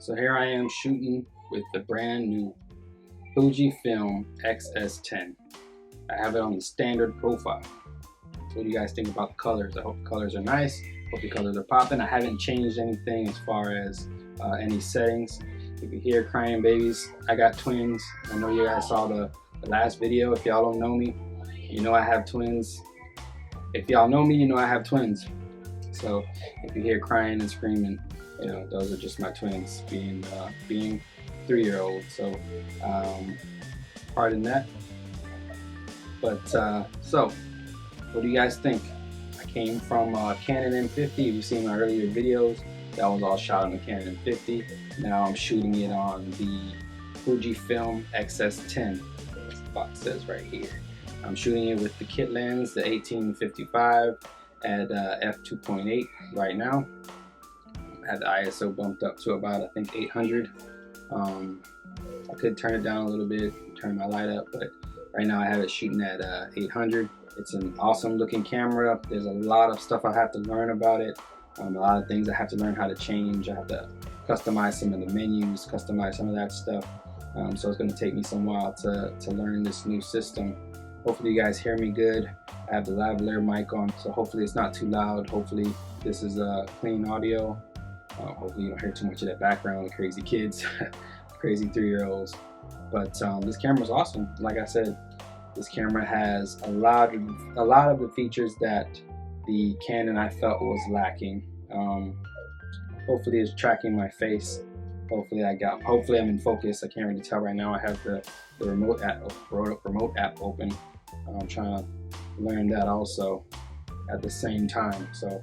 So here I am shooting with the brand new FujiFilm X-S10. I have it on the standard profile. So what do you guys think about the colors? I hope the colors are nice. Hope the colors are popping. I haven't changed anything as far as any settings. If you hear crying babies, I got twins. I know you guys saw the last video. If y'all don't know me, you know I have twins. If y'all know me, you know I have twins. So if you hear crying and screaming, you know, those are just my twins being 3-year-old. So pardon that. But so what do you guys think? I came from Canon M50. If you've seen my earlier videos, that was all shot on the Canon M50. Now I'm shooting it on the FujiFilm X-S10. As the box says right here. I'm shooting it with the kit lens, the 1855 at f2.8 right now. I had the ISO bumped up to about, I think, 800. I could turn it down a little bit, turn my light up, but right now I have it shooting at 800. It's an awesome looking camera. There's a lot of stuff I have to learn about it. A lot of things I have to learn how to change. I have to customize some of the menus, customize some of that stuff. So it's going to take me some while to learn this new system. Hopefully you guys hear me good. I have the lavalier mic on, so hopefully it's not too loud. Hopefully this is clean audio. Hopefully you don't hear too much of that background with crazy kids, crazy 3-year-olds. But this camera is awesome. Like I said, this camera has a lot of the features that the Canon I felt was lacking. Hopefully it's tracking my face. Hopefully I'm in focus. I can't really tell right now. I have the remote app open. I'm trying to learn that also at the same time. So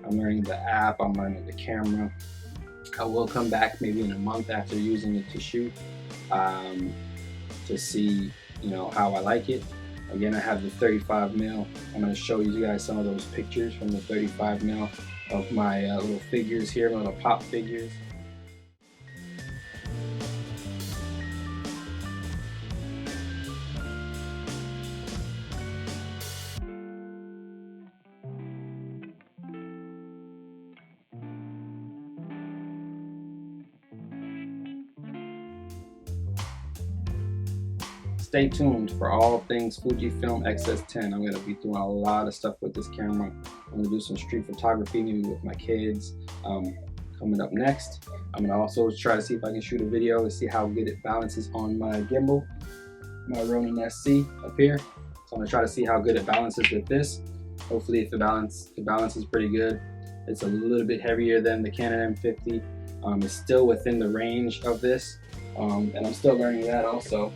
I'm learning the app, I'm learning the camera. I will come back maybe in a month after using it to shoot to see, you know, how I like it. Again, I have the 35mm. I'm going to show you guys some of those pictures from the 35mm of my little figures here, my little pop figures. Stay tuned for all things FujiFilm X-S10. I'm going to be doing a lot of stuff with this camera. I'm going to do some street photography, maybe with my kids. Coming up next, I'm going to also try to see if I can shoot a video to see how good it balances on my gimbal, my Ronin SC up here. So I'm going to try to see how good it balances with this. Hopefully if the balance is pretty good. It's a little bit heavier than the Canon M50. It's still within the range of this, and I'm still learning that also.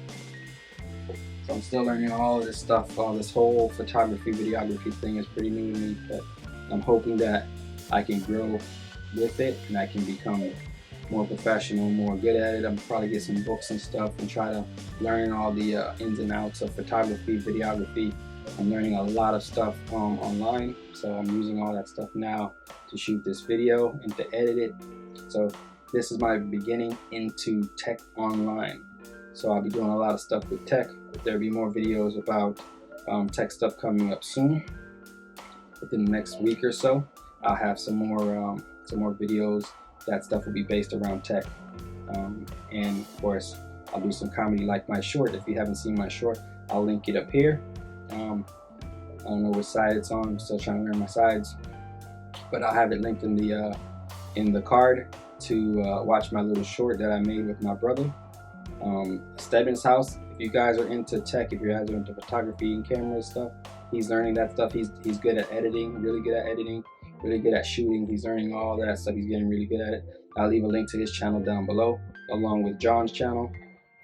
So I'm still learning all of this stuff. This whole photography, videography thing is pretty new to me, but I'm hoping that I can grow with it and I can become more professional, more good at it. I'm probably get some books and stuff and try to learn all the ins and outs of photography, videography. I'm learning a lot of stuff online, so I'm using all that stuff now to shoot this video and to edit it. So this is my beginning into tech online. So I'll be doing a lot of stuff with tech. There'll be more videos about tech stuff coming up soon. Within the next week or so, I'll have some more videos. That stuff will be based around tech. And of course, I'll do some comedy like my short. If you haven't seen my short, I'll link it up here. I don't know which side it's on. I'm still trying to learn my sides, but I'll have it linked in the card to watch my little short that I made with my brother. Stedman's house. If you guys are into tech, if you guys are into photography and camera stuff, he's learning that stuff. He's good at editing, really good at editing, really good at shooting. He's learning all that stuff. He's getting really good at it. I'll leave a link to his channel down below, along with John's channel.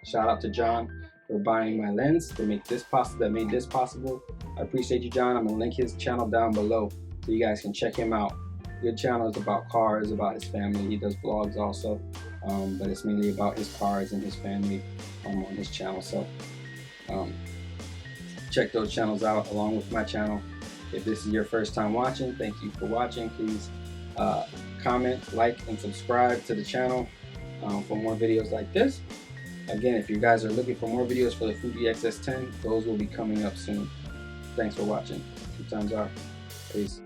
Shout out to John for buying my lens that made this possible. I appreciate you, John. I'm gonna link his channel down below so you guys can check him out. Good channel is about cars, about his family. He does vlogs also. But it's mainly about his cars and his family on his channel. So check those channels out along with my channel. If this is your first time watching, thank you for watching. Please comment, like, and subscribe to the channel for more videos like this. Again, if you guys are looking for more videos for the Fuji X-S10, those will be coming up soon. Thanks for watching. 2 times out. Peace.